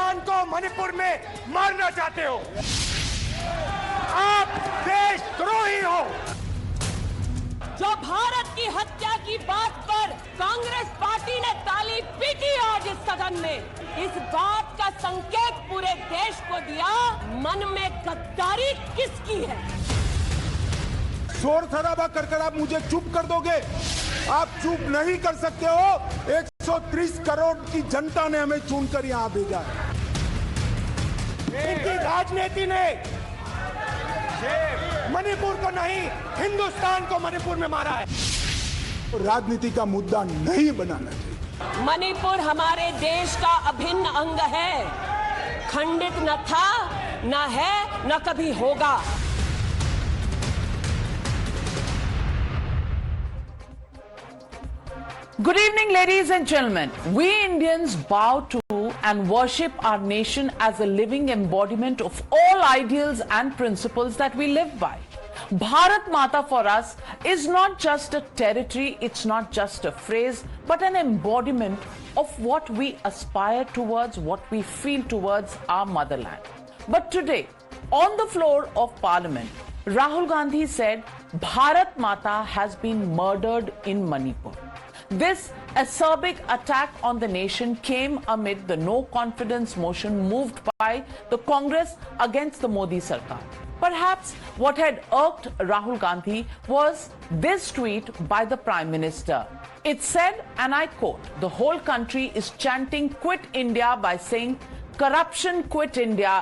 हिंदुस्तान को मणिपुर में मारना चाहते हो। आप देशद्रोही हो। जो भारत की हत्या की बात पर कांग्रेस पार्टी ने ताली पीटी आज इस सदन में, इस बात का संकेत पूरे देश को दिया मन में गद्दारी किसकी है। शोर शराबा कर आप मुझे चुप कर दोगे? आप चुप नहीं कर सकते हो। 130 करोड़ की जनता ने हमें चुनकर यहाँ भेजा है। इनकी राजनीति ने मणिपुर को नहीं, हिंदुस्तान को मणिपुर में मारा है। राजनीति का मुद्दा नहीं बनाना चाहिए। मणिपुर हमारे देश का अभिन्न अंग है, खंडित न था, न है, न कभी होगा। Good evening, ladies and gentlemen. We Indians bow to and worship our nation as a living embodiment of all ideals and principles that we live by. Bharat Mata for us is not just a territory, it's not just a phrase, but an embodiment of what we aspire towards, what we feel towards our motherland. But today, on the floor of Parliament, Rahul Gandhi said Bharat Mata has been murdered in Manipur. This acerbic attack on the nation came amid the no-confidence motion moved by the Congress against the Modi Sarkar. Perhaps what had irked Rahul Gandhi was this tweet by the Prime Minister. It said, and I quote, "The whole country is chanting quit India by saying corruption quit India,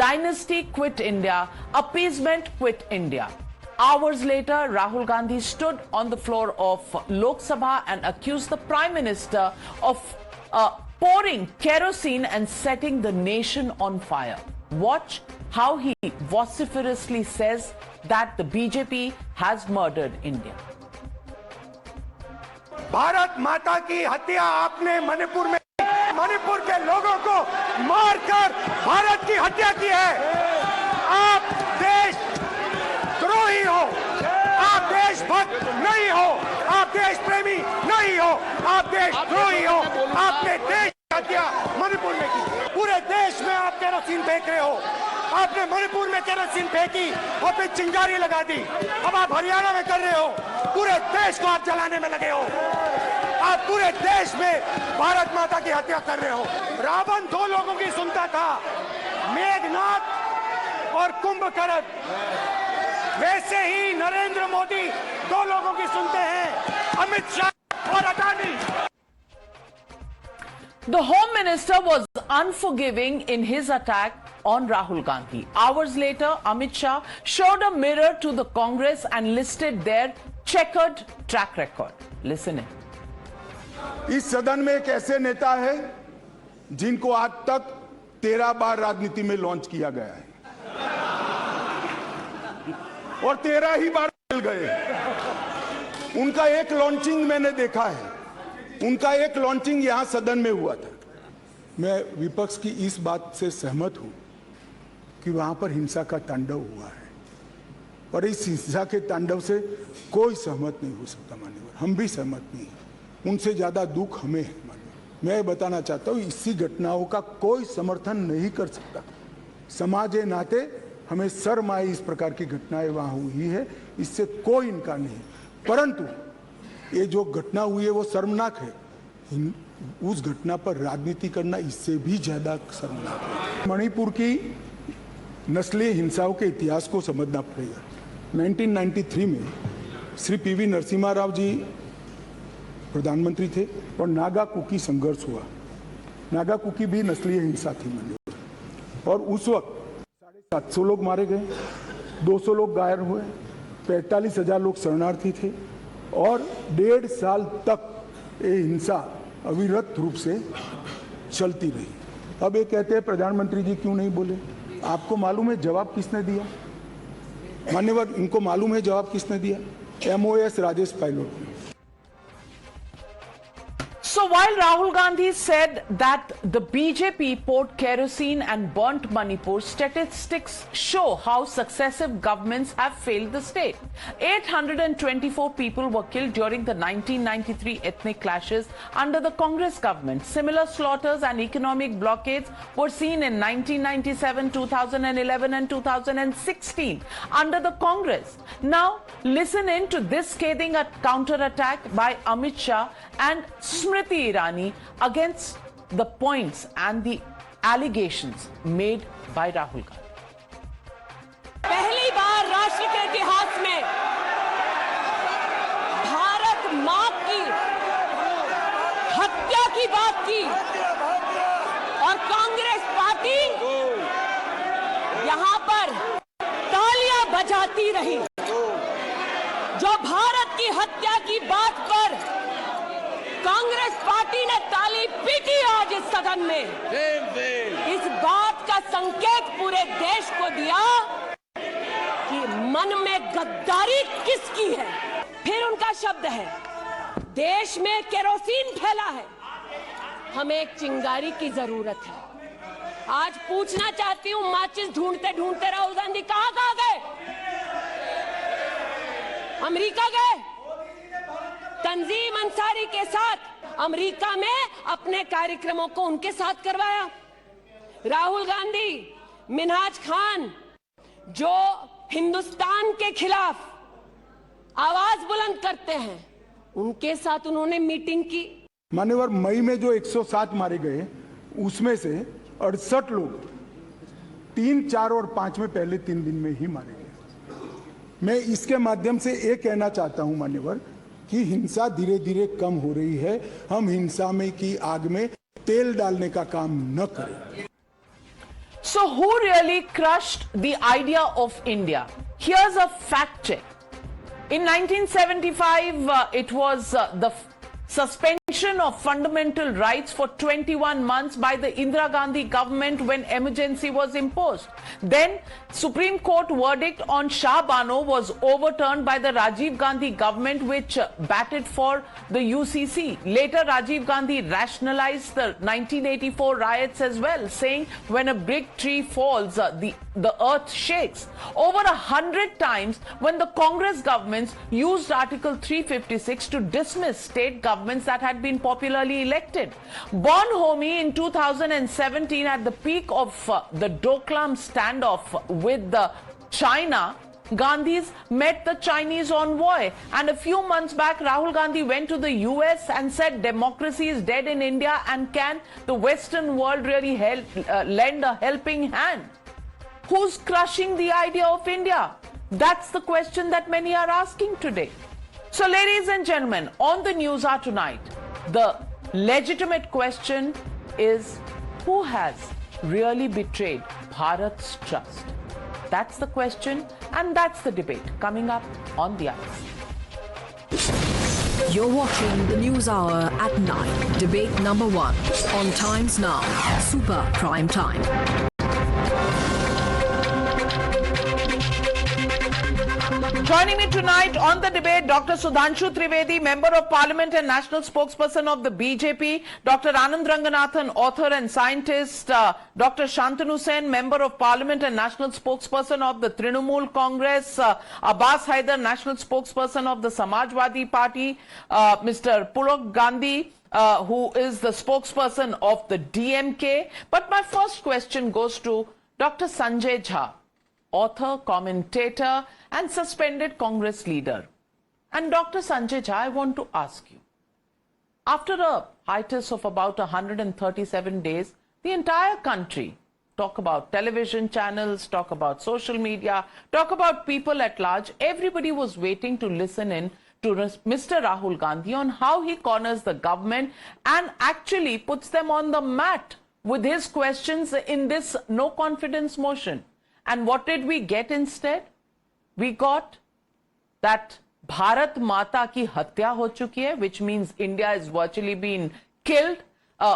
dynasty quit India, appeasement quit India." Hours later, Rahul Gandhi stood on the floor of Lok Sabha and accused the Prime Minister of pouring kerosene and setting the nation on fire. Watch how he vociferously says that the BJP has murdered India. Bharat माता की हत्या आपने मणिपुर में, मणिपुर के लोगों को मारकर भारत की हत्या की है। आप देशद्रोही हो, आप देशभक्त नहीं हो, आप देश प्रेमी नहीं हो, आप देशद्रोही हो। आपने देश की हत्या मणिपुर में की। पूरे देश में आप केरोसिन फेंक रहे हो। आपने मणिपुर में केरोसिन फेंकी और फिर चिंगारी लगा दी। अब आप हरियाणा में कर रहे हो। पूरे देश को आप जलाने में लगे हो। आप पूरे देश में भारत माता की हत्या कर रहे हो। रावण दो लोगों की सुनता था, मेघनाथ और कुंभकर्ण। वैसे ही नरेंद्र मोदी दो लोगों की सुनते हैं, अमित शाह और Adani. The Home Minister was unforgiving in his attack on Rahul Gandhi. Hours later, Amit Shah showed a mirror to the Congress and listed their checkered track record. Listen in. इस सदन में एक ऐसे नेता है जिनको आज तक 13 बार राजनीति में लॉन्च किया गया है और 13 ही बार मिल गए। उनका एक लॉन्चिंग मैंने देखा है, उनका एक लॉन्चिंग यहां सदन में हुआ था। मैं विपक्ष की इस बात से सहमत हूं कि वहां पर हिंसा का तांडव हुआ है और इस हिंसा के तांडव से कोई सहमत नहीं हो सकता। मान्यवर, हम भी सहमत नहीं हैं। उनसे ज्यादा दुख हमें है। मैं बताना चाहता हूं, इसी घटनाओं का कोई समर्थन नहीं कर सकता। समाज के नाते हमें शर्म आई, इस प्रकार की घटनाएं वहां हुई है, इससे कोई इनकार नहीं। परंतु ये जो घटना हुई है वो शर्मनाक है। उस घटना पर राजनीति करना इससे भी ज्यादा शर्मनाक है। मणिपुर की नस्लीय हिंसाओं के इतिहास को समझना पड़ेगा। 1993 में श्री पीवी नरसिम्हा राव जी प्रधानमंत्री थे और नागा कुकी संघर्ष हुआ। नागा कुकी भी नस्लीय हिंसा थी मणिपुर और उस वक्त 750 लोग मारे गए, 200 लोग घायल हुए, 45,000 लोग शरणार्थी थे और 1.5 साल तक ये हिंसा अविरत रूप से चलती रही। अब ये कहते हैं प्रधानमंत्री जी क्यों नहीं बोले? आपको मालूम है जवाब किसने दिया? मान्यवर, इनको मालूम है जवाब किसने दिया? MOS राजेश पायलट ने। So while Rahul Gandhi said that the BJP poured kerosene and burnt Manipur, statistics show how successive governments have failed the state. 824 people were killed during the 1993 ethnic clashes under the Congress government. Similar slaughters and economic blockades were seen in 1997, 2011 and 2016 under the Congress. Now listen in to this scathing counter-attack by Amit Shah and Smriti Irani against the points and the allegations made by Rahul Gandhi. पहली बार राष्ट्र के इतिहास में भारत मां की हत्या की बात की और कांग्रेस पार्टी यहां पर तालियां बजाती रही। जो भारत की हत्या की बात पर कांग्रेस पार्टी ने ताली पीटी आज इस सदन में, इस बात का संकेत पूरे देश को दिया कि मन में गद्दारी किसकी है। फिर उनका शब्द है, देश में केरोसिन फैला है, हमें एक चिंगारी की जरूरत है। आज पूछना चाहती हूं, माचिस ढूंढते ढूंढते राहुल गांधी कहां गए? अमेरिका गए? तंजीम अंसारी के साथ अमेरिका में अपने कार्यक्रमों को उनके साथ करवाया। राहुल गांधी, मिन्हाज खान जो हिंदुस्तान के खिलाफ आवाज बुलंद करते हैं, उनके साथ उन्होंने मीटिंग की। मान्यवर, मई में जो 107 मारे गए उसमें से 68 लोग 3, 4 और 5 में पहले 3 दिन में ही मारे गए। मैं इसके माध्यम से ये कहना चाहता हूं मान्यवर कि हिंसा धीरे धीरे कम हो रही है। हम हिंसा में की आग में तेल डालने का काम न करें। So who really crushed the idea of India? Here's a fact check. In 1975, it was the suspension of fundamental rights for 21 months by the Indira Gandhi government when emergency was imposed. Then Supreme Court verdict on Shah Bano was overturned by the Rajiv Gandhi government, which batted for the UCC. Later Rajiv Gandhi rationalized the 1984 riots as well, saying when a big tree falls, the earth shakes. Over 100 times when the Congress governments used Article 356 to dismiss state governments that had been popularly elected. Born homie in 2017 at the peak of the Doklam standoff with China, Gandhis met the Chinese envoy, and a few months back Rahul Gandhi went to the US and said democracy is dead in India and can the Western world really lend a helping hand? Who's crushing the idea of India? That's the question that many are asking today. So ladies and gentlemen, on the NewsHour tonight, the legitimate question is, who has really betrayed Bharat's trust? That's the question, and that's the debate coming up on the Ice. You're watching the NewsHour at 9, debate number 1 on Times Now, Super Prime Time. Joining me tonight on the debate, Dr. Sudhanshu Trivedi, Member of Parliament and National Spokesperson of the BJP, Dr. Anand Ranganathan, author and scientist, Dr. Santanu Sen, Member of Parliament and National Spokesperson of the Trinamool Congress, Abbas Haider, National Spokesperson of the Samajwadi Party, Mr. Puhazh Gandhi, who is the spokesperson of the DMK. But my first question goes to Dr. Sanjay Jha, author, commentator, and suspended Congress leader. And Dr. Sanjay Jha, I want to ask you, after a hiatus of about 137 days, the entire country, talk about television channels, talk about social media, talk about people at large, everybody was waiting to listen in to Mr. Rahul Gandhi on how he corners the government and actually puts them on the mat with his questions in this no confidence motion. And what did we get instead? We got that Bharat Mata ki hatya ho chuki hai, which means India is virtually being killed.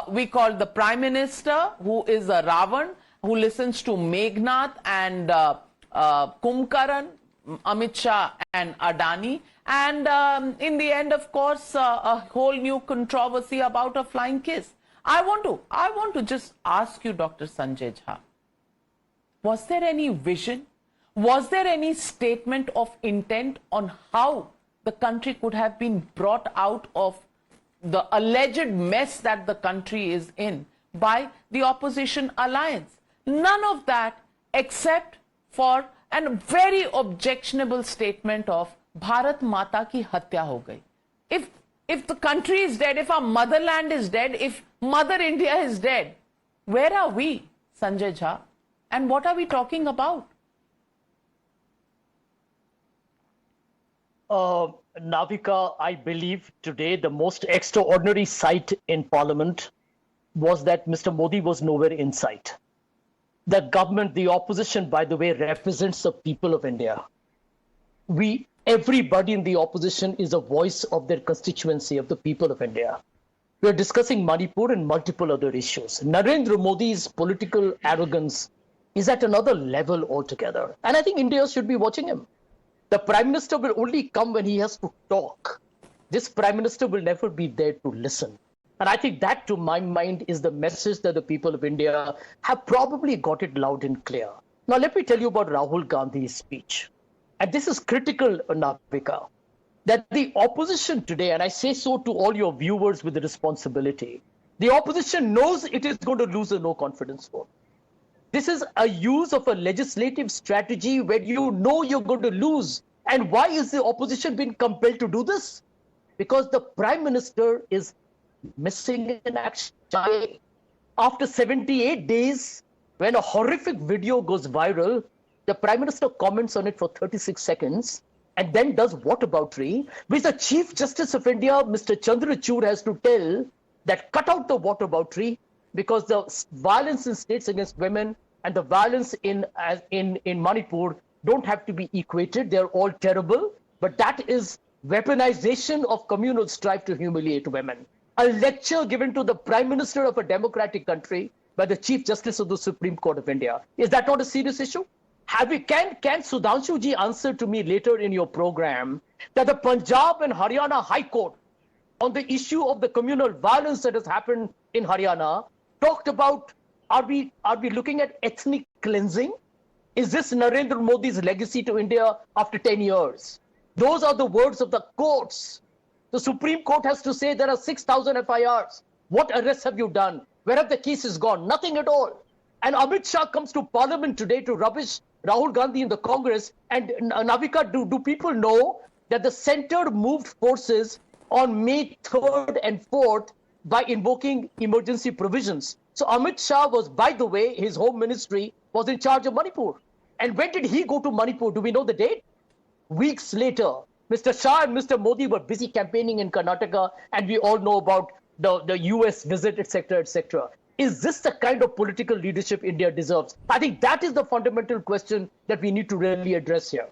We called the Prime Minister, who is a Ravan, who listens to Meghnad and Kumkaran, Amit Shah and Adani, and in the end, of course, a whole new controversy about a flying kiss. I want to just ask you, Dr. Sanjay Jha, was there any vision? Was there any statement of intent on how the country could have been brought out of the alleged mess that the country is in by the opposition alliance? None of that, except for a very objectionable statement of Bharat Mata ki hatya ho gayi. If the country is dead, if our motherland is dead, if Mother India is dead, where are we, Sanjay Jha? And what are we talking about? Navika, I believe today the most extraordinary sight in Parliament was that Mr. Modi was nowhere in sight. The government, the opposition, by the way, represents the people of India. Everybody in the opposition is a voice of their constituency, of the people of India. We are discussing Manipur and multiple other issues. Narendra Modi's political arrogance is at another level altogether. And I think India should be watching him. The Prime Minister will only come when he has to talk. This Prime Minister will never be there to listen. And I think that, to my mind, is the message that the people of India have probably got it loud and clear. Now, let me tell you about Rahul Gandhi's speech. And this is critical, Navika, that the opposition today, and I say so to all your viewers with the responsibility, the opposition knows it is going to lose a no confidence vote. This is a use of a legislative strategy where you know you're going to lose. And why is the opposition being compelled to do this? Because the Prime Minister is missing in action. After 78 days, when a horrific video goes viral, the Prime Minister comments on it for 36 seconds and then does whataboutery, which the Chief Justice of India, Mr. Chandrachud, has to tell that cut out the whataboutery because the violence in states against women and the violence in Manipur don't have to be equated. They're all terrible. But that is weaponization of communal strife to humiliate women. A lecture given to the Prime Minister of a democratic country by the Chief Justice of the Supreme Court of India. Is that not a serious issue? Can Sudhanshu ji answer to me later in your program that the Punjab and Haryana High Court on the issue of the communal violence that has happened in Haryana talked about, are we looking at ethnic cleansing? Is this Narendra Modi's legacy to India after 10 years? Those are the words of the courts. The Supreme Court has to say there are 6,000 FIRs. What arrests have you done? Where have the cases gone? Nothing at all. And Amit Shah comes to Parliament today to rubbish Rahul Gandhi in the Congress. And Navika, do people know that the centre moved forces on May 3rd and 4th by invoking emergency provisions? So Amit Shah was, by the way, his home ministry was in charge of Manipur. And when did he go to Manipur? Do we know the date? Weeks later, Mr. Shah and Mr. Modi were busy campaigning in Karnataka, and we all know about the US visit, etc., etc. Is this the kind of political leadership India deserves? I think that is the fundamental question that we need to really address here.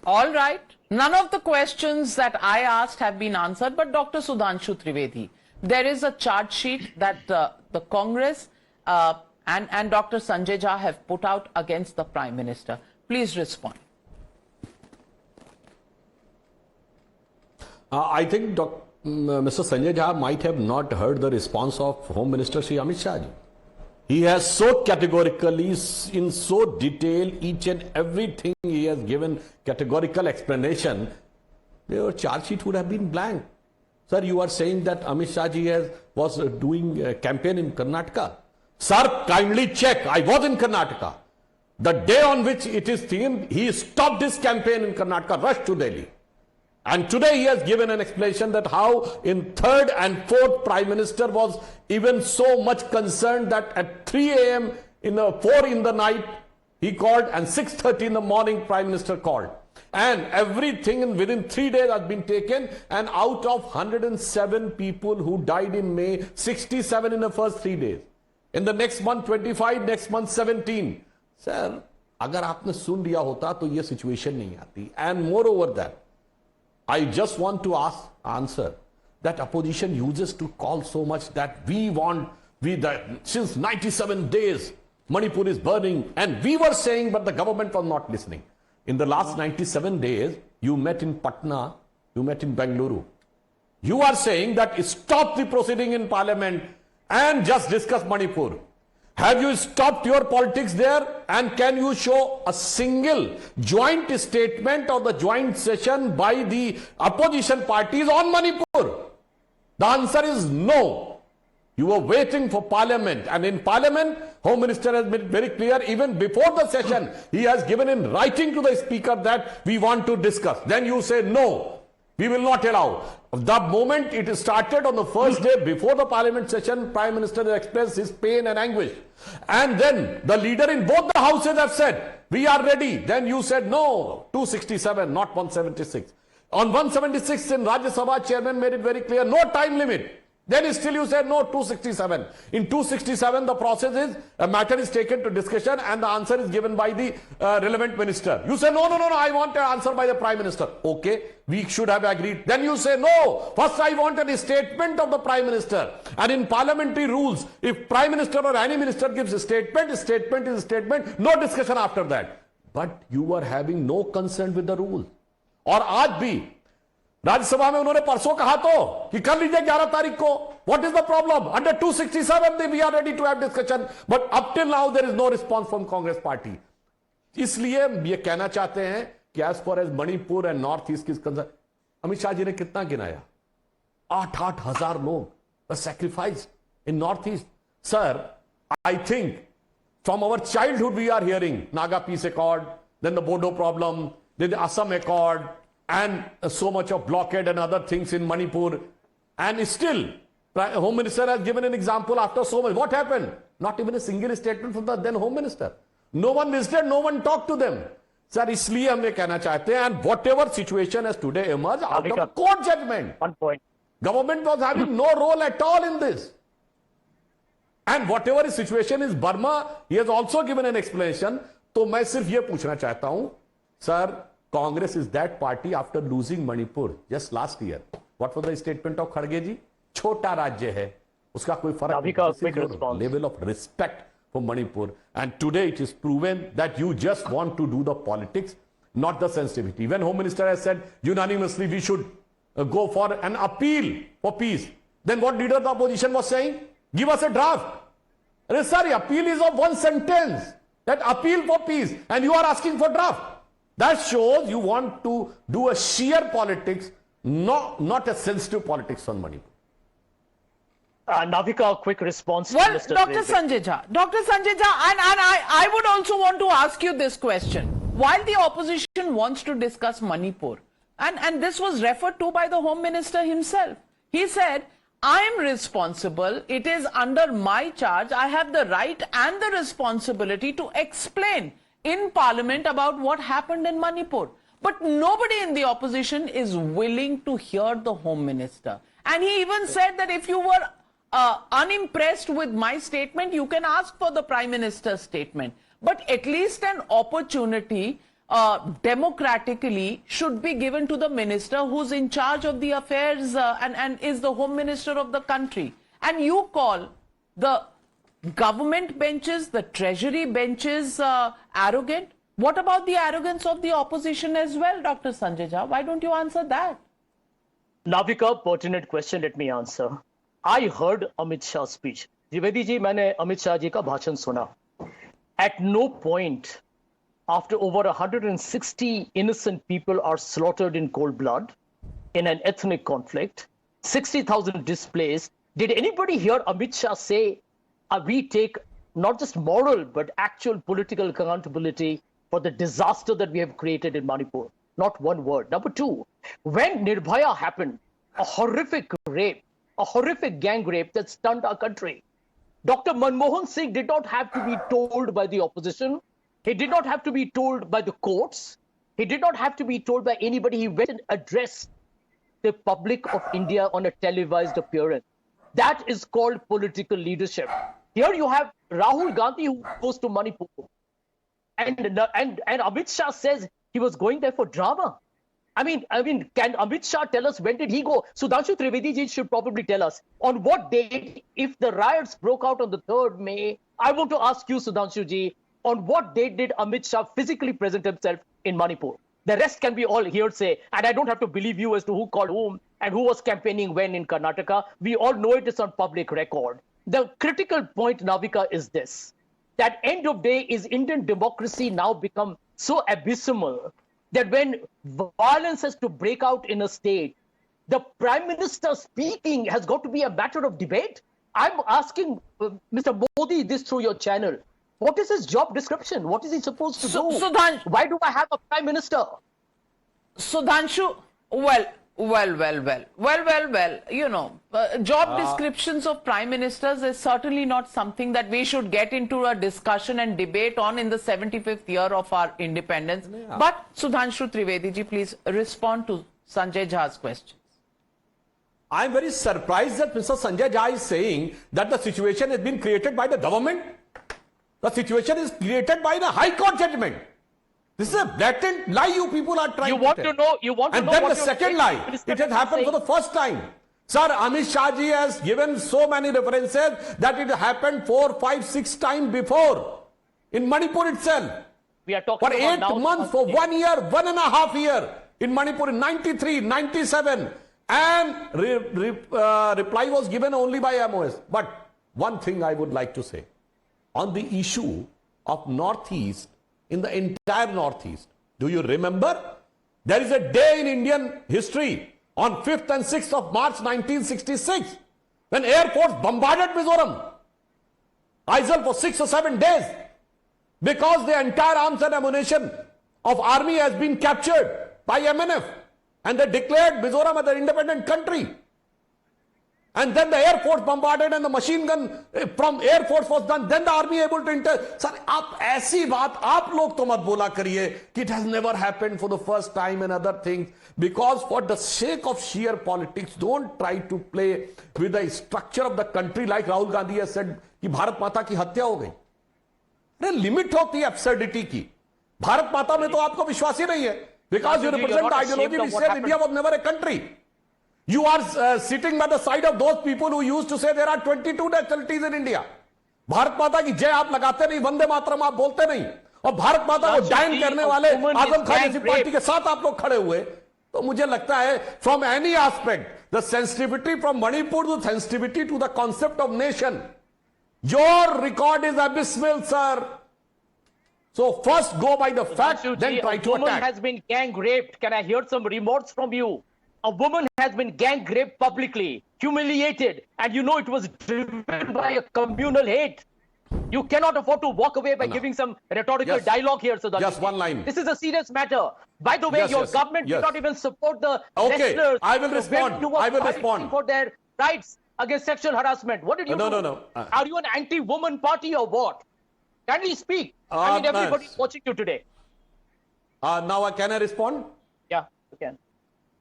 All right. None of the questions that I asked have been answered, but Dr. Sudhanshu Trivedi, there is a charge sheet that the Congress and Dr. Sanjay Jha have put out against the Prime Minister. Please respond. I think Mr. Sanjay Jha might have not heard the response of Home Minister Shri Amit Shah ji. He has so categorically, in so detail, each and everything he has given categorical explanation, your charge sheet would have been blank. Sir, you are saying that Amit Shah ji was doing a campaign in Karnataka. Sir, kindly check. I was in Karnataka. The day on which it is themed, he stopped his campaign in Karnataka, rushed to Delhi. And today he has given an explanation that how in third and fourth Prime Minister was even so much concerned that at 3 a.m. 4 in the night he called and 6:30 in the morning Prime Minister called. And everything within 3 days has been taken, and out of 107 people who died in May, 67 in the first 3 days. In the next month 25, next month 17. Sir, agar aapne sun liya hota to ye situation nahi aati. And moreover that, I just want to answer that opposition uses to call so much that since 97 days, Manipur is burning. And we were saying, but the government was not listening. In the last 97 days, you met in Patna, you met in Bengaluru. You are saying that stop the proceeding in parliament and just discuss Manipur. Have you stopped your politics there? And can you show a single joint statement or the joint session by the opposition parties on Manipur? The answer is no. You were waiting for parliament, and in parliament, Home Minister has been very clear. Even before the session, he has given in writing to the speaker that we want to discuss. Then you say no. We will not allow. The moment it started on the first day before the parliament session, Prime Minister expressed his pain and anguish. And then the leader in both the houses have said, we are ready. Then you said no, 267, not 176. On 176 in Rajya Sabha, chairman made it very clear, no time limit. Then still you said no, 267. In 267, the process is, a matter is taken to discussion and the answer is given by the relevant minister. You say no, I want an answer by the Prime Minister. Okay, we should have agreed. Then you say no, first I wanted a statement of the Prime Minister. And in parliamentary rules, if Prime Minister or any minister gives a statement is a statement, no discussion after that. But you were having no concern with the rule. और आज भी राज्यसभा में उन्होंने परसों कहा तो कि कर लीजिए 11 तारीख को. What is the problem? Under 267 we are ready to have discussion, but up till now there is no response from Congress party. इसलिए ये कहना चाहते हैं कि as far as Manipur and north east की कंसर्न, अमित शाह जी ने कितना गिनाया? 8-8 हजार लोग sacrificed in north east. Sir, I think from our childhood we are hearing Naga Peace Accord, then the Bodo problem, then the Assam Accord, and so much of blockade and other things in Manipur. And still, Home Minister has given an example after so much. What happened? Not even a single statement from the then Home Minister. No one visited, no one talked to them. Sir, इसलिए हम ये कहना चाहते हैं, and whatever situation has today emerged out of court judgment. 1 point. Government was having no role at all in this. And whatever his situation is Burma, he has also given an explanation. तो मैं सिर्फ ये पूछना चाहता हूं, sir, Congress is that party after losing Manipur just last year. What was the statement of Kharge ji? छोटा राज्य है, उसका कोई फर्क नहीं. Level of respect for Manipur. And today it is proven that you just want to do the politics, not the sensitivity. When Home Minister has said unanimously we should go for an appeal for peace, then what leader of the opposition was saying? Give us a draft. Sorry, appeal is of one sentence. That appeal for peace, and you are asking for draft. That shows you want to do a sheer politics, not a sensitive politics on Manipur. Navika, a quick response. Well, to Mr. Dr. Sanjay Jha, and I would also want to ask you this question. While the opposition wants to discuss Manipur, and this was referred to by the Home Minister himself, he said, I am responsible, it is under my charge, I have the right and the responsibility to explain in Parliament about what happened in Manipur. But nobody in the opposition is willing to hear the Home Minister. And he even said that if you were unimpressed with my statement, you can ask for the Prime Minister's statement. But at least an opportunity democratically should be given to the minister who's in charge of the affairs and is the Home Minister of the country. And you call the government benches, the treasury benches arrogant? What about the arrogance of the opposition as well, Dr. Sanjay Jha? Why don't you answer that? Navika, pertinent question, let me answer. I heard Amit Shah's speech. Trivedi ji, मैंने अमित शाह जी का भाषण सुना. At no point, after over 160 innocent people are slaughtered in cold blood in an ethnic conflict, 60,000 displaced, did anybody hear Amit Shah say, we take not just moral, but actual political accountability for the disaster that we have created in Manipur? Not one word. Number two, when Nirbhaya happened, a horrific rape, a horrific gang rape that stunned our country, Dr. Manmohan Singh did not have to be told by the opposition. He did not have to be told by the courts. He did not have to be told by anybody. He went and addressed the public of India on a televised appearance. That is called political leadership. Here you have Rahul Gandhi who goes to Manipur. And Amit Shah says he was going there for drama. I mean, can Amit Shah tell us when did he go? Sudhanshu Trivedi ji should probably tell us on what date, if the riots broke out on the 3rd May, I want to ask you, Sudhanshu Ji, on what date did Amit Shah physically present himself in Manipur? The rest can be all hearsay, and I don't have to believe you as to who called whom and who was campaigning when in Karnataka. We all know it is on public record. The critical point, Navika, is this: that end of day is Indian democracy now become so abysmal that when violence has to break out in a state, the Prime Minister speaking has got to be a matter of debate? I'm asking Mr. Modi this through your channel. What is his job description? What is he supposed to do? Why do I have a Prime Minister? Sudhanshu, well, you know, job descriptions of prime ministers is certainly not something that we should get into a discussion and debate on in the 75th year of our independence. Yeah. But Sudhanshu Trivedi ji, please respond to Sanjay Jha's questions. I'm very surprised that Mr. Sanjay Jha is saying that the situation has been created by the government. The situation is created by the High Court judgment. This is a blatant lie you people are trying to tell. And then the second lie, it has happened for the first time. Sir, Amit Shah ji has given so many references that it happened 4, 5, 6 times before in Manipur itself. We are talking for about 8 months, for 1 year, 1.5 years in Manipur in 93, 97. And reply was given only by MOS. But one thing I would like to say on the issue of Northeast, in the entire Northeast. Do you remember? There is a day in Indian history on 5th and 6th of March 1966 when Air Force bombarded Mizoram, Aizawl, for 6 or 7 days because the entire arms and ammunition of army has been captured by MNF and they declared Mizoram as an independent country. And then the Air Force bombarded and the machine gun from Air Force was done. Then the army able to enter. Sir, आप ऐसी बात आप लोग तो मत बोला करिए कि it has never happened for the first time and other things. Because for the sake of sheer politics, don't try to play with the structure of the country like Rahul Gandhi has said कि भारत माता की हत्या हो गई. अरे limit होती है absurdity की. भारत माता में तो आपको विश्वास ही नहीं है. Because you represent the ideology which says India was never a country. You are sitting by the side of those people who used to say there are 22 nationalities in India. Bharat माता की जय आप लगाते नहीं, वंदे मातरम आप बोलते नहीं, और भारत माता को डाइन करने वाले आजम खान जैसी पार्टी के साथ आप लोग खड़े हुए. तो मुझे लगता है from any aspect, the sensitivity from Manipur to sensitivity to the concept of nation, your record is abysmal, sir. So first go by the fact, then try to attack. A woman has been gang raped. Can I hear some remorse from you? A woman has been gang raped publicly, humiliated, and you know it was driven by a communal hate. You cannot afford to walk away by giving some rhetorical dialogue here, Sudhanshu. Just one line. This is a serious matter. By the way, your government did not even support the wrestlers. I will respond. I will respond. For their rights against sexual harassment. What did you do? No. Are you an anti-woman party or what? Kindly speak. I mean, everybody is watching you today. Now, can I respond? Yeah, you can.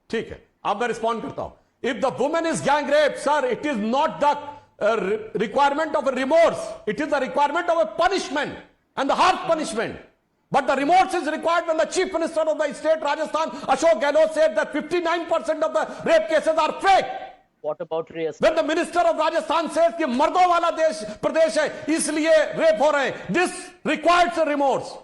ठीक है. अब मैं respond करता हूं. If the woman is gang raped, sir, it is not the requirement of a remorse. It is the requirement of a punishment and the harsh punishment. But the remorse is required when the Chief Minister of the state, Rajasthan, Ashok Gehlot, said that 59% of the rape cases are fake. What about reassessment? When the Minister of Rajasthan says कि मर्दों वाला प्रदेश है इसलिए rape हो रहे हैं, this requires a remorse.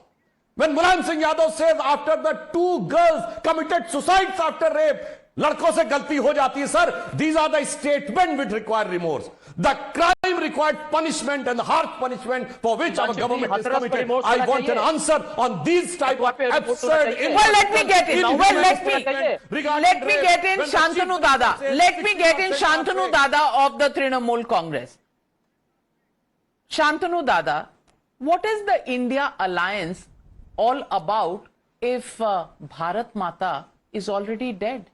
When Mulayam Singh Yadav says after the 2 girls committed suicides after rape, लड़कों से गलती हो जाती है, sir, these are the statements which require remorse. The crime required punishment and the harsh punishment for which our government is committed. I want an answer on these type of absurd. Well, let me get in. Let me get in Santanu Dada. Let me get in Santanu Dada of the Trinamool Congress. Santanu Dada, what is the India alliance all about if Bharat Mata is already dead?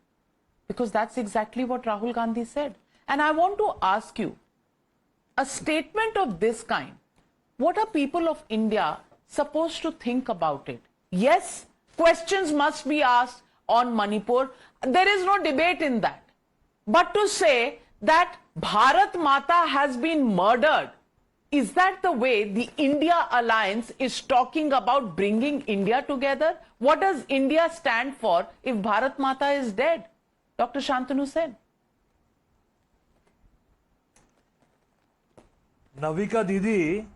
Because that's exactly what Rahul Gandhi said. And I want to ask you, a statement of this kind, what are people of India supposed to think about it? Yes, questions must be asked on Manipur. There is no debate in that. But to say that Bharat Mata has been murdered, is that the way the India alliance is talking about bringing India together? What does India stand for if Bharat Mata is dead? Dr. Santanu Sen. Navika Didi,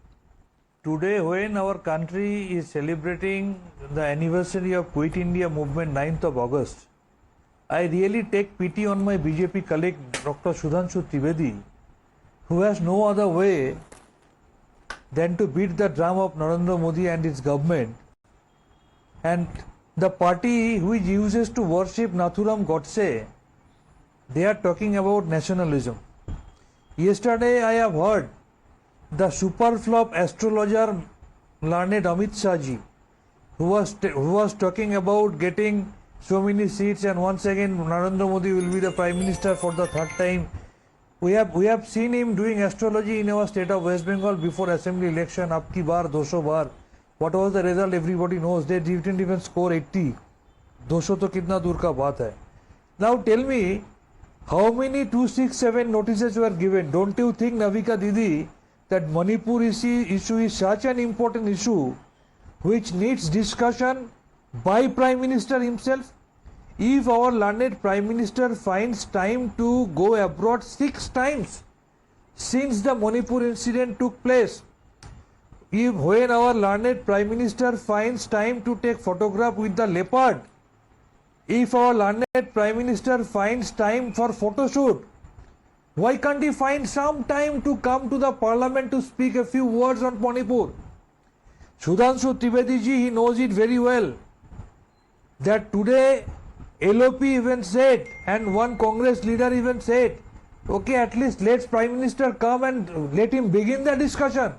today when our country is celebrating the anniversary of Quit India movement 9th of August, I really take pity on my BJP colleague Dr. Sudhanshu Trivedi, who has no other way than to beat the drum of Narendra Modi and its government. And the party which uses to worship Nathuram Godse, they are talking about nationalism. Yesterday I have heard the super flop astrologer learned Amit Shah ji, who was talking about getting so many seats and once again Narendra Modi will be the Prime Minister for the third time. We have seen him doing astrology in our state of West Bengal before assembly election, up ki bar, 200 bar. What was the result? Everybody knows. They didn't even score 80. 200 to kitna dur ka baat hai. Now tell me, how many 267 notices were given? Don't you think, Navika Didi, that Manipur issue is such an important issue which needs discussion by Prime Minister himself? If our learned Prime Minister finds time to go abroad 6 times since the Manipur incident took place, when our learned Prime Minister finds time to take photograph with the leopard, if our learned Prime Minister finds time for photo shoot, why can't he find some time to come to the Parliament to speak a few words on Manipur? Sudhanshu Trivedi ji, he knows it very well that today LOP even said, and one Congress leader even said, okay, at least let Prime Minister come and let him begin the discussion.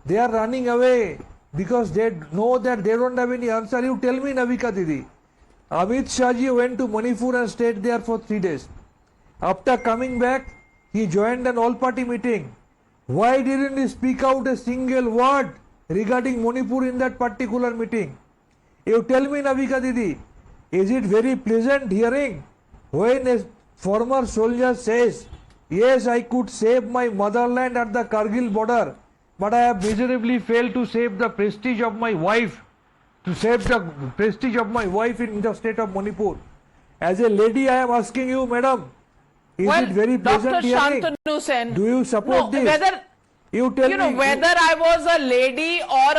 They are running away because they know that they don't have any answer. You tell me, Navika Didi, Amit Shah ji went to Manipur and stayed there for 3 days. After coming back, he joined an all-party meeting. Why didn't he speak out a single word regarding Manipur in that particular meeting? You tell me, Navika Didi, is it very pleasant hearing when a former soldier says, yes, I could save my motherland at the Kargil border, but I have miserably failed to save the prestige of my wife, in the state of Manipur. As a lady, I am asking you, madam, is it very pleasant Dr. hearing? Shantanu Sen, Do you support this? Whether, you tell me. Whether I was a lady or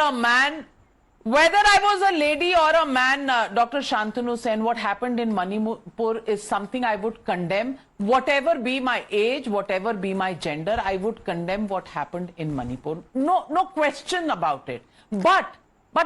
a man, Dr. Shantanu Sen, what happened in Manipur is something I would condemn. Whatever be my age, whatever be my gender, I would condemn what happened in Manipur. No question about it. But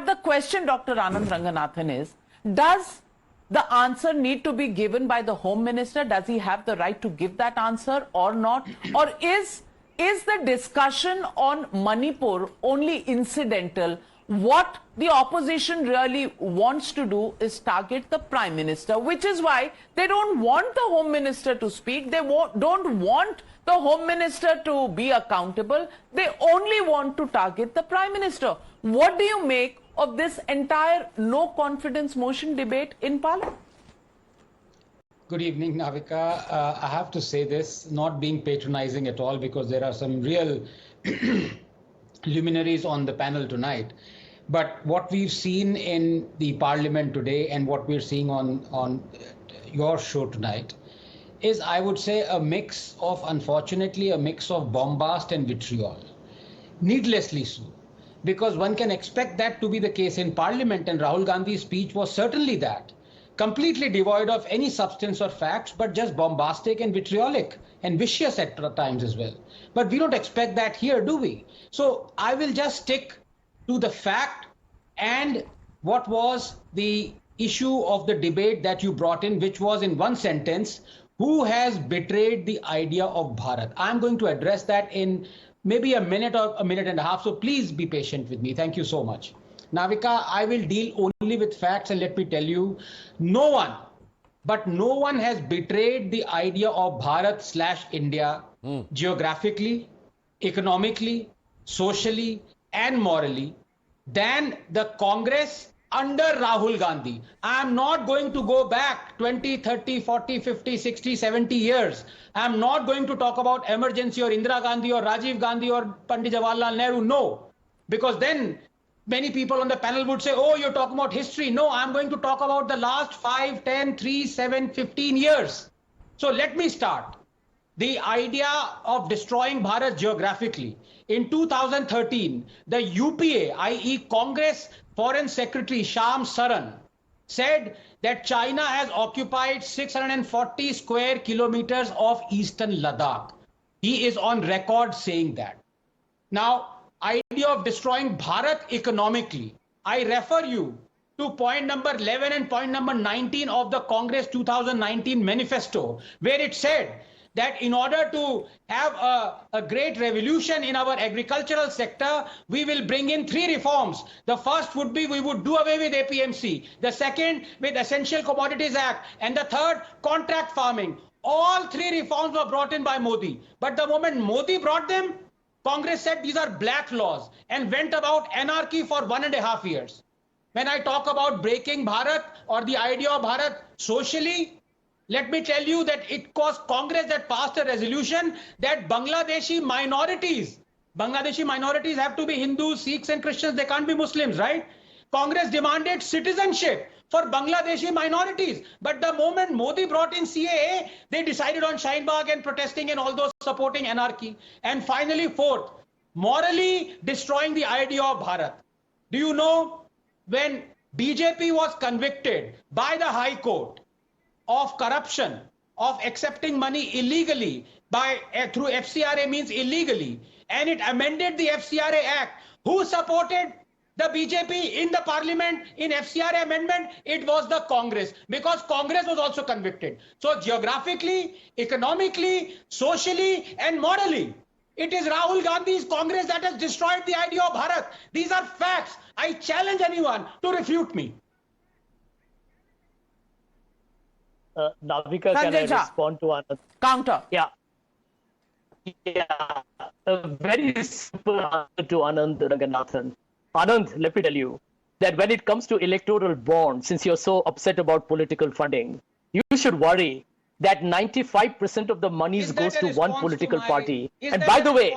the question, Dr. Anand Ranganathan, is, does the answer need to be given by the Home Minister? Does he have the right to give that answer or not? Or is the discussion on Manipur only incidental? What the opposition really wants to do is target the Prime Minister, which is why they don't want the Home Minister to speak. They don't want the Home Minister to be accountable. They only want to target the Prime Minister. What do you make of this entire no confidence motion debate in Parliament? Good evening, Navika. I have to say this, not being patronizing at all, because there are some real luminaries on the panel tonight. But what we've seen in the Parliament today and what we're seeing on your show tonight is, I would say, unfortunately, a mix of bombast and vitriol. Needlessly so. Because one can expect that to be the case in Parliament, and Rahul Gandhi's speech was certainly that. Completely devoid of any substance or facts, but just bombastic and vitriolic and vicious at times as well. But we don't expect that here, do we? So I will just stick to the fact and what was the issue of the debate that you brought in, which was in one sentence, who has betrayed the idea of Bharat? I'm going to address that in maybe a minute or a minute and a half, so please be patient with me. Thank you so much. Navika, I will deal only with facts, and let me tell you, no one has betrayed the idea of Bharat/India geographically, economically, socially, and morally than the Congress under Rahul Gandhi. I am not going to go back 20, 30, 40, 50, 60, 70 years. I am not going to talk about emergency or Indira Gandhi or Rajiv Gandhi or Pandit Jawaharlal Nehru. No, because then many people on the panel would say, oh, you're talking about history. No, I'm going to talk about the last 5, 10, 3, 7, 15 years. So let me start. the idea of destroying Bharat geographically. In 2013, the UPA, i.e. Congress Foreign Secretary Sham Saran, said that China has occupied 640 square kilometers of eastern Ladakh. He is on record saying that. Now, idea of destroying Bharat economically, I refer you to point number 11 and point number 19 of the Congress 2019 manifesto, where it said that in order to have a great revolution in our agricultural sector, we will bring in 3 reforms. The first would be we would do away with APMC. The second with Essential Commodities Act. And the third, contract farming. All 3 reforms were brought in by Modi. But the moment Modi brought them, Congress said these are black laws and went about anarchy for 1.5 years. When I talk about breaking Bharat or the idea of Bharat socially, let me tell you that it was Congress that passed a resolution that Bangladeshi minorities have to be Hindus, Sikhs and Christians. They can't be Muslims, right? Congress demanded citizenship for Bangladeshi minorities. But the moment Modi brought in CAA, they decided on Shine Bagh and protesting and all those supporting anarchy. And finally, fourth, morally destroying the idea of Bharat. Do you know when BJP was convicted by the High Court of corruption, of accepting money illegally through FCRA means illegally, and it amended the FCRA Act, who supported the BJP in the parliament in FCRA amendment? It was the Congress, because Congress was also convicted. So geographically, economically, socially and morally, it is Rahul Gandhi's Congress that has destroyed the idea of Bharat. These are facts. I challenge anyone to refute me. Navika, Sanjay can I Jha. respond to Anand? Counter. Yeah. A very simple answer to Anand Ranganathan. Anand, let me tell you that when it comes to electoral bonds, since you're so upset about political funding, you should worry that 95% of the monies goes to one political party. And by the way,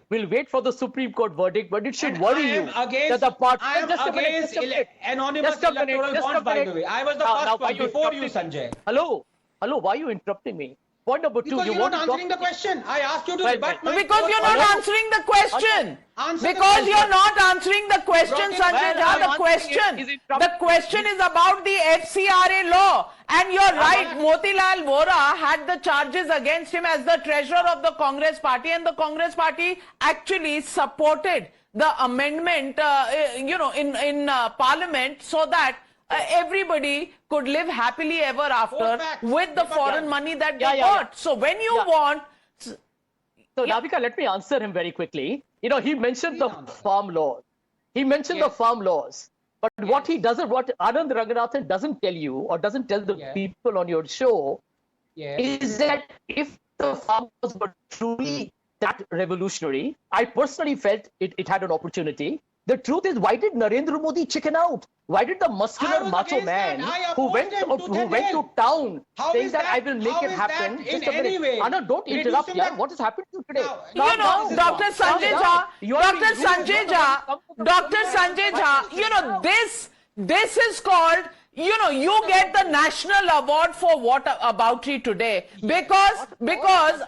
we'll wait for the Supreme Court verdict, but it should worry you that the party. I am against anonymous electoral bonds, by the way. I was the first one before you, Sanjay. Hello, why are you interrupting me? Point number 2, because you you're want not to answering the question. I asked you to rebut my Because you're not answering the question. Answer Because the you're not answering the question, Sanjay Jha. The question is about the FCRA law. And you're right, Motilal Vora had the charges against him as the treasurer of the Congress party, and the Congress party actually supported the amendment, in Parliament, so that everybody could live happily ever after with the foreign money that they got. So when you want... So Navika, let me answer him very quickly. He mentioned the farm laws. The farm laws. But what Anand Ranganathan doesn't tell you or doesn't tell the people on your show is that if the farm laws were truly that revolutionary, I personally felt it had an opportunity. The truth is, why did Narendra Modi chicken out? Why did the muscular macho man who went to town saying that I will make it happen? Just a minute. Anna, don't interrupt here. What has happened to you today? Dr. Sanjay Jha, this is called, you get the national award for what about it today, because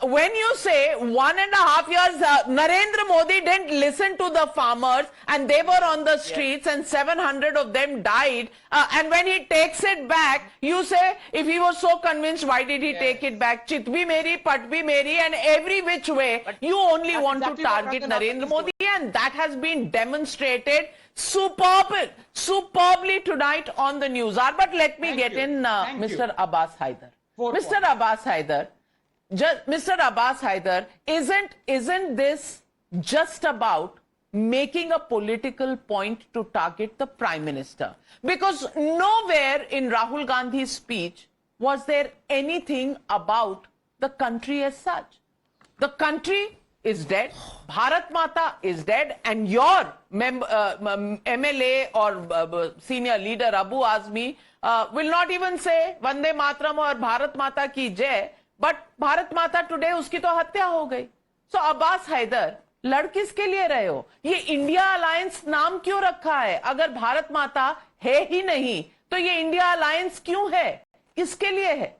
when you say 1.5 years, Narendra Modi didn't listen to the farmers and they were on the streets and 700 of them died, and when he takes it back, you say if he was so convinced, why did he take it back? Chit bhi meri, pat bhi meri, and every which way you only want to target Narendra Modi, and that has been demonstrated superbly tonight on the News Hour. But let me get in Mr. Abbas Haider. Mr. Abbas Haider, isn't this just about making a political point to target the Prime Minister? Because nowhere in Rahul Gandhi's speech was there anything about the country as such. The country is dead, Bharat Mata is dead, and your MLA or senior leader Abu Azmi will not even say Vande Mataram or Bharat Mata ki jai, but Bharat Mata today uski to hatya ho gayi. So Abbas Haider, लड़ किसके लिए रहे हो? ये India alliance नाम क्यों रखा है? अगर भारत माता है ही नहीं तो ये इंडिया अलायंस क्यों है? किसके लिए है?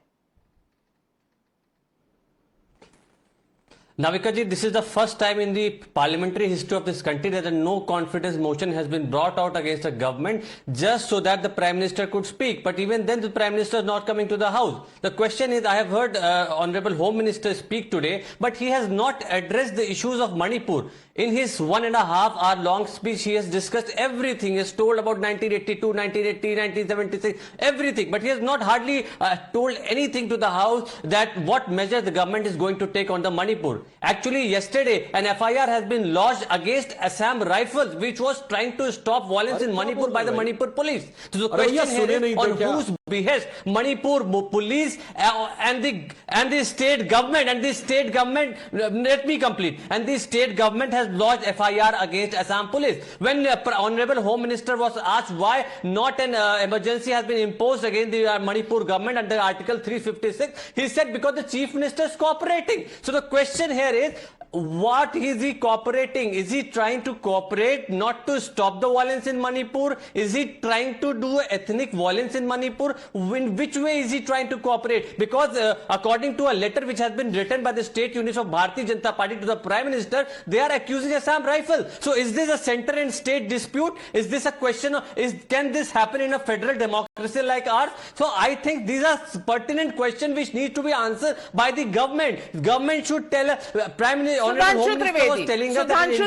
Navika ji, this is the first time in the parliamentary history of this country that a no confidence motion has been brought out against the government just so that the Prime Minister could speak. But even then the Prime Minister is not coming to the House. The question is, I have heard Honorable Home Minister speak today, but he has not addressed the issues of Manipur. In his 1.5 hour long speech, he has discussed everything. He has told about 1982, 1980, 1976, everything. But he has not hardly told anything to the House that what measure the government is going to take on the Manipur. Actually, yesterday, an FIR has been lodged against Assam Rifles, which was trying to stop violence in Manipur by the Manipur police. So the question here is on whose behest Manipur police and the state government, let me complete, and the state government has lodged FIR against Assam police. When Honorable Home Minister was asked why not an emergency has been imposed against the Manipur government under Article 356, he said because the Chief Minister is cooperating. So the question here is, what is he cooperating? Is he trying to cooperate not to stop the violence in Manipur? Is he trying to do ethnic violence in Manipur? In which way is he trying to cooperate? Because according to a letter which has been written by the state units of Bharatiya Janata Party to the Prime Minister, they are accusing Assam Rifle. So is this a center and state dispute? Is this a question of, can this happen in a federal democracy like ours? So I think these are pertinent questions which need to be answered by the government. Government should tell Prime Minister. Sudhanshu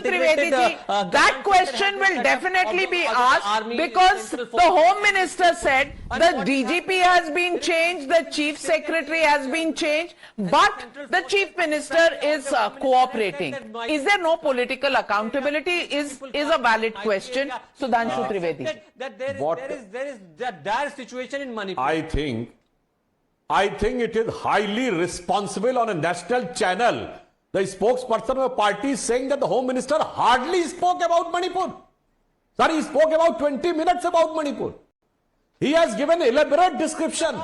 Trivedi, that question will definitely be asked because the Home Minister said the DGP has been changed, the Chief Secretary has been changed, but the Chief Minister is cooperating. Is there no political accountability? Is a valid question. Sudhanshu Trivedi. There is that dire situation in Manipur. I think it is highly responsible on a national channel. The spokesperson of a party is saying that the Home Minister hardly spoke about Manipur. Sir, he spoke about 20 minutes about Manipur. He has given elaborate description.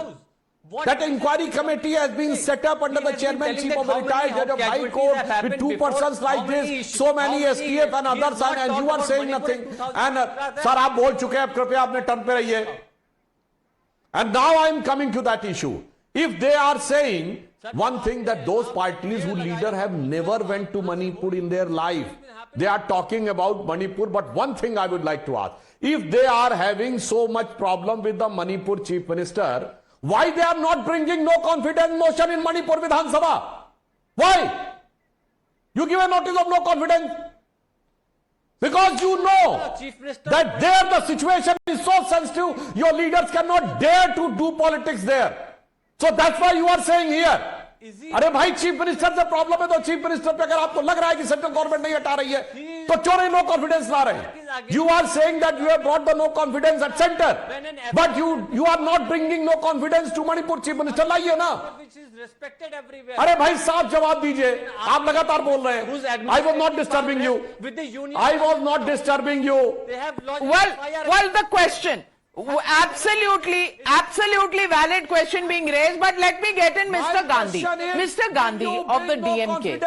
That inquiry committee has been set up under the chairmanship of a retired judge of High Court with two persons like this, so many STF and others, and you are saying nothing. And sir, aap bol chuke hain, kripya apne turn pe rahiye. And now I am coming to that issue. If they are saying one thing, that those parties whose leader have never went to Manipur in their life, they are talking about Manipur, but one thing I would like to ask, if they are having so much problem with the Manipur Chief Minister, why they are not bringing no confidence motion in Manipur Vidhan Sabha? Why? You give a notice of no confidence? Because you know that there the situation is so sensitive, your leaders cannot dare to do politics there. So that's why you are saying here, अरे भाई chief minister से problem है तो chief minister पे अगर आपको लग रहा है कि सेंट्रल गवर्नमेंट नहीं हटा रही है तो क्यों नहीं नो कॉन्फिडेंस ला रहे हैं? You are saying that you have brought the no confidence at center, but you are not bringing no confidence to Manipur chief minister. लाइए ना, अरे भाई साफ जवाब दीजिए. आप लगातार बोल रहे हैं. I was not disturbing you. I was not disturbing you. Well, the question. Absolutely valid question being raised, but let me get in Mr. Gandhi. Mr. Gandhi of the DMK.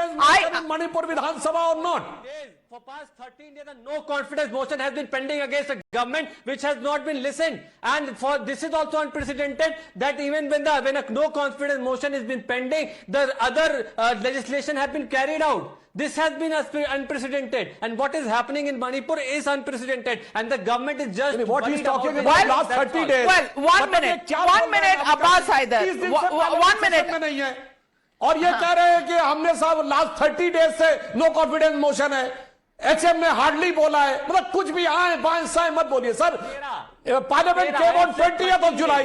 Manipur Vidhan Sabha or not? For past 13 days, a no confidence motion has been pending against a government which has not been listened. And for this is also unprecedented that even when a no confidence motion has been pending, the other legislation has been carried out. This has been unprecedented, and what is happening in Manipur is unprecedented, and the government is just what he's talking about last 30 days. Well, one minute, Abbas Haider, 1 minute. और ये कह रहे हैं कि हमने साहब last 30 days से no confidence motion है, एचएम ने हार्डली बोला है, मतलब कुछ भी आए बाएं साएं मत बोलिए sir. Parliament came on 20th of July.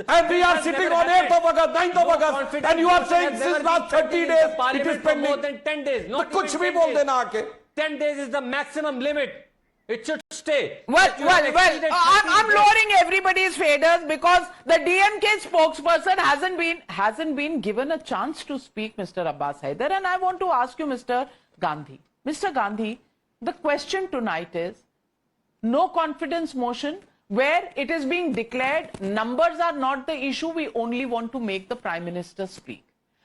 And we are sitting on 8th of August, 9th of August, and you are saying since last 30 days it is pending. More than 10 days. तो कुछ भी बोल देना आके. 10 days is the maximum limit. It should stay. Well, I'm lowering everybody's faders because the DMK spokesperson hasn't been given a chance to speak, Mr. Abbas Haider, and I want to ask you, Mr. Gandhi. Mr. Gandhi, the question tonight is no confidence motion where it is being declared numbers are not the issue, we only want to make the Prime Minister speak.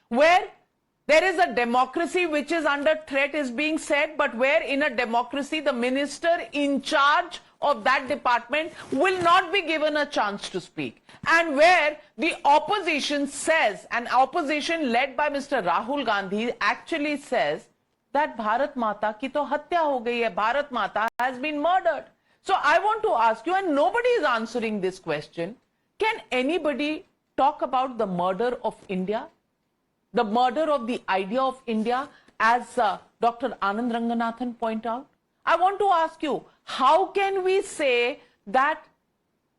Where there is a democracy which is under threat is being said, but where in a democracy the minister in charge of that department will not be given a chance to speak. And where the opposition says, and opposition led by Mr. Rahul Gandhi actually says that Bharat Mata ki to hatya ho gayi hai, Bharat Mata has been murdered. So I want to ask you, and nobody is answering this question, can anybody talk about the murder of India? The murder of the idea of India, as Dr. Anand Ranganathan pointed out? I want to ask you, how can we say that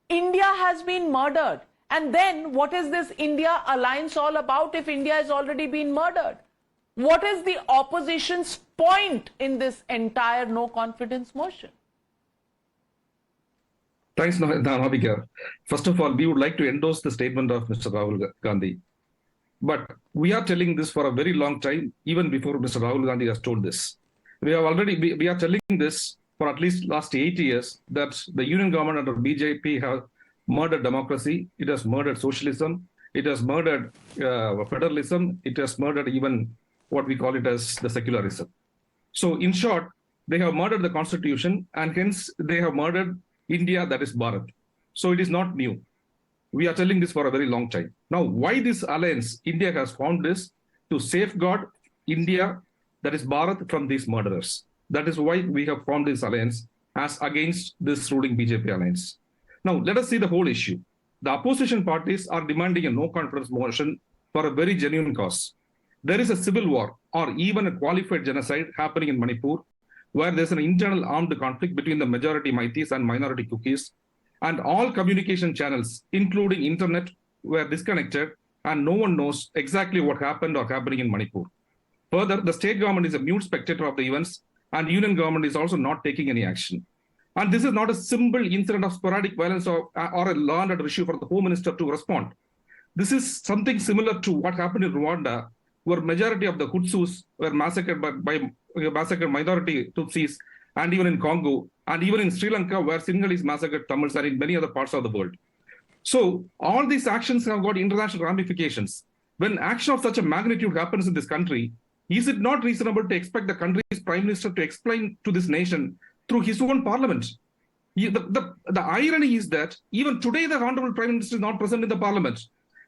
India has been murdered? And then what is this India alliance all about if India has already been murdered? What is the opposition's point in this entire no confidence motion? Thanks, Navika. First of all, we would like to endorse the statement of Mr. Rahul Gandhi. But we are telling this for a very long time, even before Mr. Rahul Gandhi has told this. We are telling this for at least last 8 years, that the union government under BJP have murdered democracy, it has murdered socialism, it has murdered federalism, it has murdered even what we call it as the secularism. So in short, they have murdered the constitution, and hence they have murdered India, that is Bharat. So it is not new. We are telling this for a very long time. Now, why this alliance? India has formed this to safeguard India, that is Bharat, from these murderers. That is why we have formed this alliance as against this ruling BJP alliance. Now, let us see the whole issue. The opposition parties are demanding a no-confidence motion for a very genuine cause. There is a civil war or even a qualified genocide happening in Manipur, where there's an internal armed conflict between the majority Maitis and minority Kukis, and all communication channels, including internet, were disconnected, and no one knows exactly what happened or happening in Manipur. Further, the state government is a mute spectator of the events, and union government is also not taking any action. And this is not a simple incident of sporadic violence or a law and order issue for the Home Minister to respond. This is something similar to what happened in Rwanda, where majority of the Hutsus were massacred by minority Tutsis, and even in Congo, and even in Sri Lanka, where Sinhalese massacred Tamils, and in many other parts of the world. So all these actions have got international ramifications. When action of such a magnitude happens in this country, is it not reasonable to expect the country's prime minister to explain to this nation through his own parliament? The irony is that even today the honorable prime minister is not present in the parliament.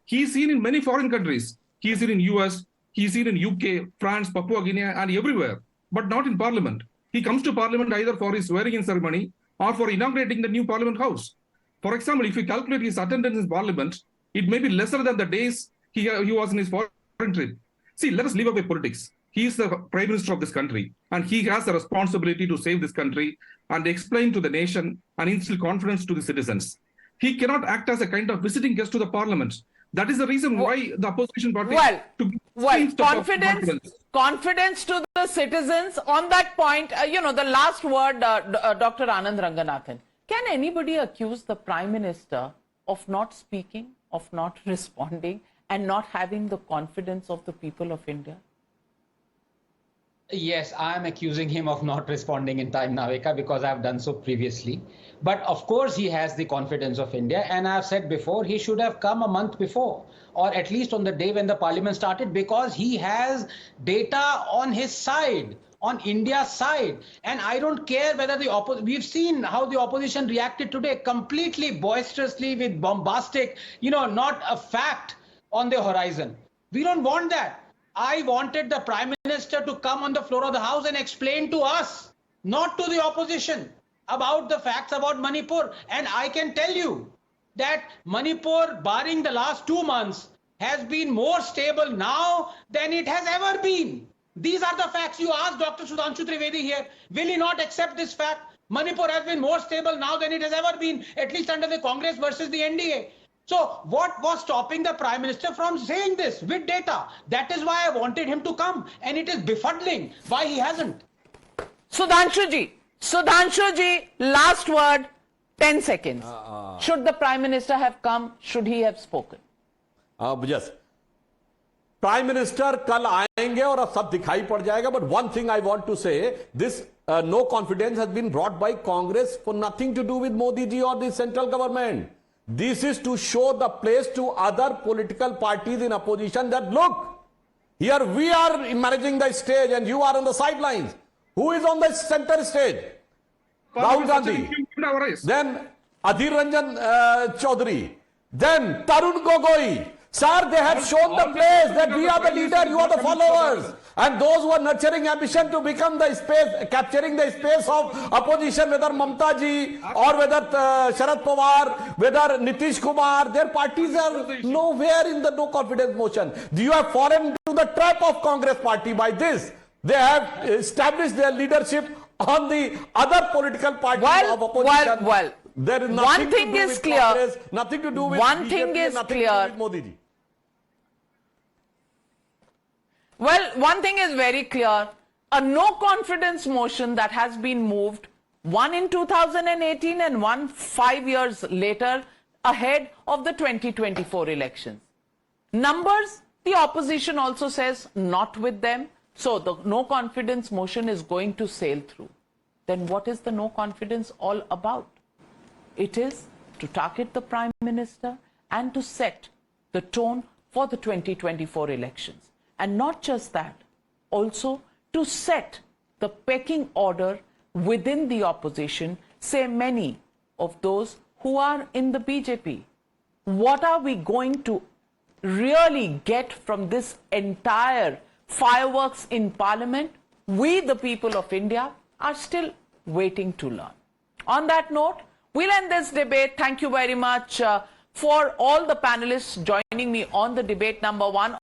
He is seen in many foreign countries. He is seen in US, he is seen in UK, France, Papua Guinea, and everywhere, but not in parliament. He comes to parliament either for his swearing-in ceremony or for inaugurating the new parliament house. For example, if you calculate his attendance in parliament, it may be lesser than the days he was in his foreign trip. See, let us leave away politics. He is the prime minister of this country, and he has a responsibility to save this country and explain to the nation and instill confidence to the citizens. He cannot act as a kind of visiting guest to the parliament. That is the reason why the opposition party... confidence to the citizens. On that point, the last word, Dr. Anand Ranganathan. Can anybody accuse the Prime Minister of not speaking, of not responding, and not having the confidence of the people of India? Yes, I am accusing him of not responding in time, Navika, because I have done so previously. But of course, he has the confidence of India. And I have said before, he should have come a month before, or at least on the day when the parliament started, because he has data on his side, on India's side. And I don't care whether we've seen how the opposition reacted today, completely boisterously with bombastic, not a fact on the horizon. We don't want that. I wanted the Prime Minister to come on the floor of the House and explain to us, not to the opposition, about the facts about Manipur. And I can tell you that Manipur, barring the last 2 months, has been more stable now than it has ever been. These are the facts. You ask Dr. Sudhanshu Trivedi here, will he not accept this fact? Manipur has been more stable now than it has ever been, at least under the Congress versus the NDA. So what was stopping the Prime Minister from saying this with data? That is why I wanted him to come, and it is befuddling why he hasn't. Sudhanshu ji, last word, 10 seconds. Should the Prime Minister have come? Should he have spoken? Yes. Prime Minister कल आएंगे और अब सब दिखाई पड़ जाएगा. But one thing I want to say, this no confidence has been brought by Congress for nothing to do with Modi ji or the central government. This is to show the place to other political parties in opposition that look, here we are managing the stage and you are on the sidelines. Who is on the center stage? Rahul Gandhi. our eyes. Then Adhir Ranjan Chaudhary, then Tarun Gogoi. Sir, they have shown the place that we are the leader, you are the followers. And those who are nurturing ambition to become the space, capturing the space of opposition, whether Mamta ji or whether Sharad Pawar, whether Nitish Kumar, their parties are nowhere in the no confidence motion. You have fallen into the trap of Congress party by this. They have established their leadership on the other political parties of opposition. There is nothing one thing to do is with clear. Congress, nothing to do with One BJP, thing is nothing clear. to do with Modi ji. Well, one thing is very clear. A no confidence motion that has been moved, one in 2018 and one 5 years later, ahead of the 2024 elections. Numbers, the opposition also says not with them. So the no confidence motion is going to sail through. Then what is the no confidence all about? It is to target the Prime Minister and to set the tone for the 2024 elections. And not just that, also to set the pecking order within the opposition, say many of those who are in the BJP. What are we going to really get from this entire fireworks in Parliament? We, the people of India, are still waiting to learn. On that note, we'll end this debate. Thank you very much for all the panelists joining me on the debate number 1.